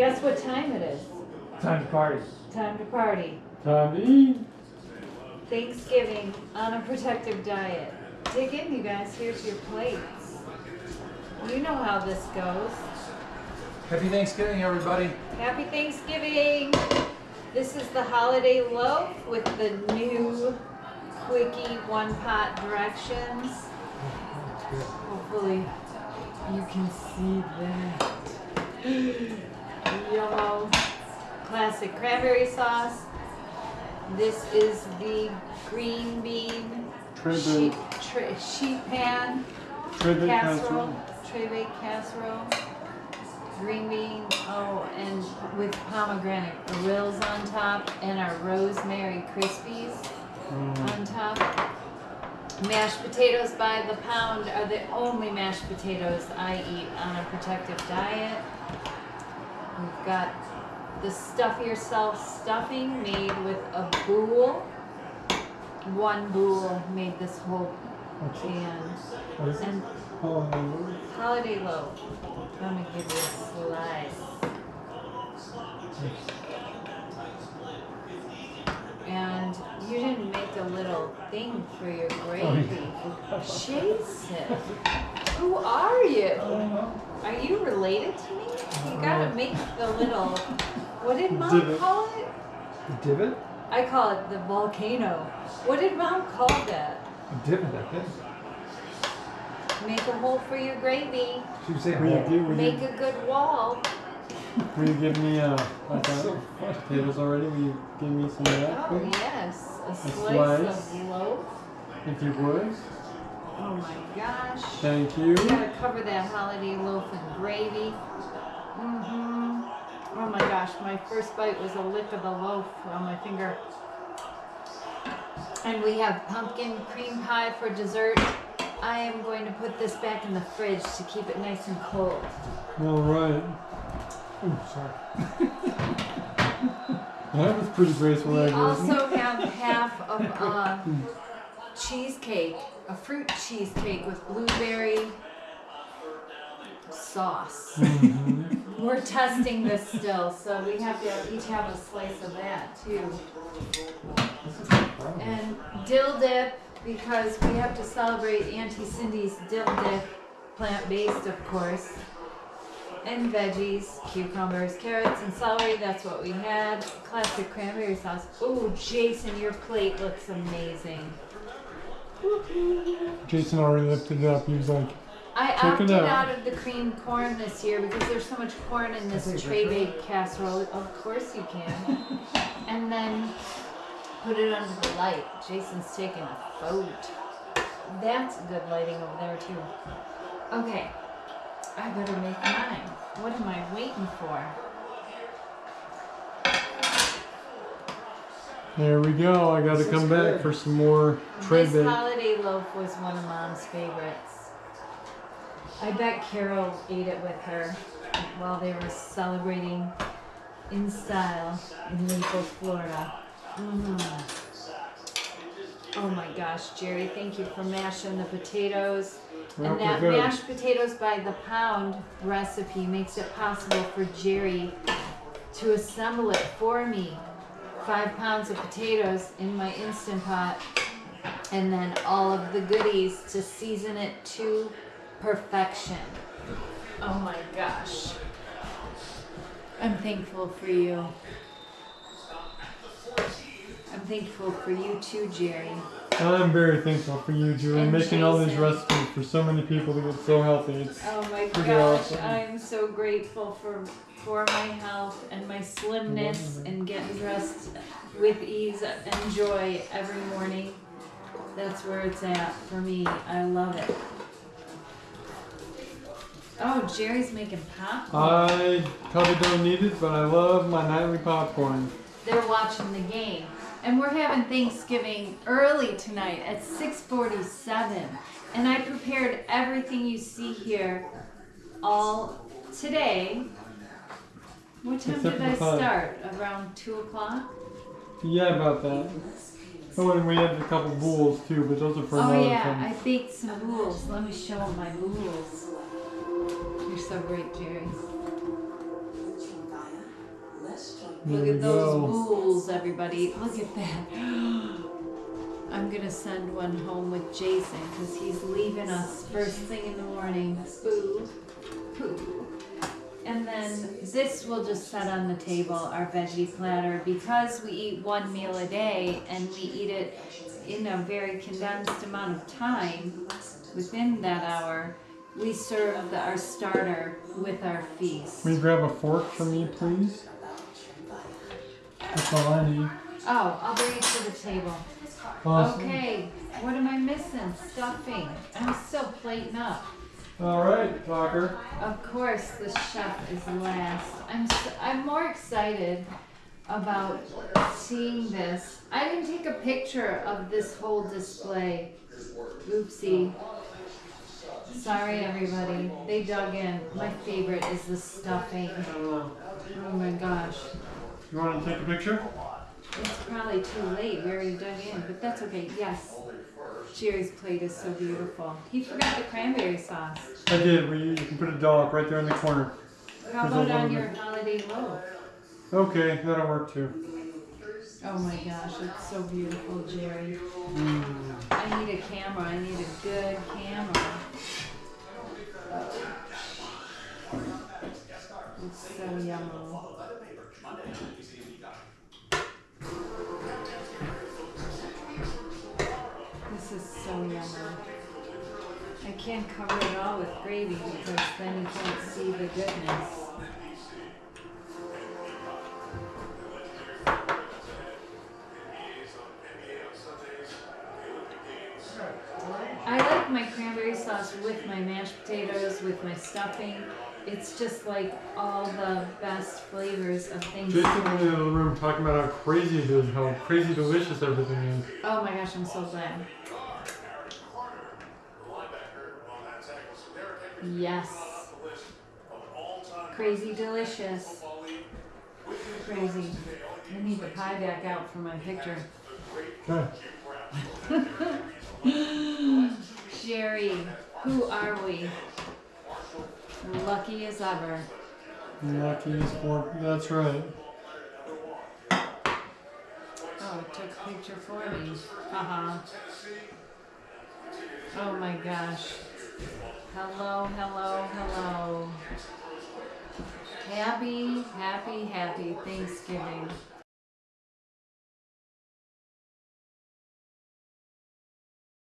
Guess what time it is? Time to party. Time to party. Time to eat. Thanksgiving on a protective diet. Dig in, you guys. Here's your plates. You know how this goes. Happy Thanksgiving, everybody. Happy Thanksgiving. This is the holiday loaf with the new quickie one pot directions. Hopefully you can see that. Yellow classic cranberry sauce. This is the green bean sheet pan casserole. Tray baked casserole. Green bean, and with pomegranate grills on top, and our rosemary crispies on top. Mashed potatoes by the pound are the only mashed potatoes I eat on a protective diet. We've got the stuff yourself stuffing made with a boule. One boule made this whole can. And holiday loaf. I'm gonna give you a slice. And you didn't make a little thing for your gravy. Jason, who are you? Are you related to me? You gotta make the little, what did Mom call it? The divot? I call it the volcano. What did Mom call that? A divot, I think. Make a hole for your gravy. She would say Make a good wall. Will you give me potatoes already? Will you give me some of that? Oh please? yes, a slice of loaf. If you would. Oh my gosh. Thank you. You gotta cover that holiday loaf in gravy. Oh my gosh, my first bite was a lick of the loaf on my finger. And we have pumpkin cream pie for dessert. I am going to put this back in the fridge to keep it nice and cold. All right. Oh, sorry. That was pretty graceful. We also have half of cheesecake, a fruit cheesecake with blueberry sauce. We're testing this still, so we have to each have a slice of that too. And dill dip, because we have to celebrate Auntie Cindy's dill dip, plant-based of course. And veggies, cucumbers, carrots, and celery, that's what we had. Classic cranberry sauce. Oh, Jason, your plate looks amazing. Jason already lifted it up. He was like, I check opted it out. out of the creamed corn this year because there's so much corn in this tray baked casserole. Of course you can. And then put it under the light. Jason's taking a photo. That's good lighting over there too. Okay. I better make mine. What am I waiting for? there we go. I got to come back for some more tray This bake. holiday loaf was one of Mom's favorites. I bet Carol ate it with her while they were celebrating in style in Naples, Florida. Oh my gosh, Jerry, thank you for mashing the potatoes. Well, And that we're good. mashed potatoes by the pound recipe makes it possible for Jerry to assemble it for me. 5 pounds of potatoes in my Instant Pot, and then all of the goodies to season it to perfection. Oh my gosh. I'm thankful for you. I'm thankful for you too, Jerry. I'm very thankful for you, Julie, And making all these Jason. recipes for so many people to get so healthy. It's Oh my pretty gosh, awesome. I'm so grateful for my health and my slimness and getting dressed with ease and joy every morning. That's where it's at for me. I love it. Oh, Jerry's making popcorn. I probably don't need it, but I love my nightly popcorn. They're watching the game. And we're having Thanksgiving early tonight at 6:47. And I prepared everything you see here all today. What time Except did for I the pie. start? Around 2 o'clock? Yeah, about that. Oh, and we had a couple bowls too, but those are for Oh another yeah, time. I baked some boules. Let me show them my boules. You're so great, Jerry. Look There at we those go. rules, everybody. Look at that. I'm gonna send one home with Jason because he's leaving us first thing in the morning. Boo. Poo. And then this will just set on the table, our veggie platter, because we eat one meal a day and we eat it in a very condensed amount of time within that hour. We serve our starter with our feast. Will you grab a fork for me, please? That's all I need. Oh, I'll bring it to the table. Awesome. Okay, what am I missing? Stuffing. I'm still plating up. All right, Talker. Of course, the chef is last. I'm more excited about seeing this. I didn't take a picture of this whole display. Oopsie. Sorry, everybody. They dug in. My favorite is the stuffing. Oh my gosh. You want to take a picture? It's probably too late. We already dug in, but that's okay. Yes. Jerry's plate is so beautiful. He forgot the cranberry sauce. I did. You can put a dollop right there in the corner. How about on your holiday loaf? Okay, that'll work too. Oh my gosh, it's so beautiful, Jerry. Mm. I need a camera. I need a good camera. It's so yummy. This is so yummy. I can't cover it all with gravy because then you can't see the goodness. I like my cranberry sauce with my mashed potatoes, with my stuffing. It's just like all the best flavors of things. Jason's in the other room talking about how crazy it is, how crazy delicious everything is. Oh my gosh, I'm so glad. Yes. Crazy delicious. Crazy. I need the pie back out for my picture. Okay. Jerry, who are we? Lucky as ever. Lucky is for. That's right. Oh, it took a picture for me. Haha. Oh my gosh. Hello, hello, hello. Happy Thanksgiving.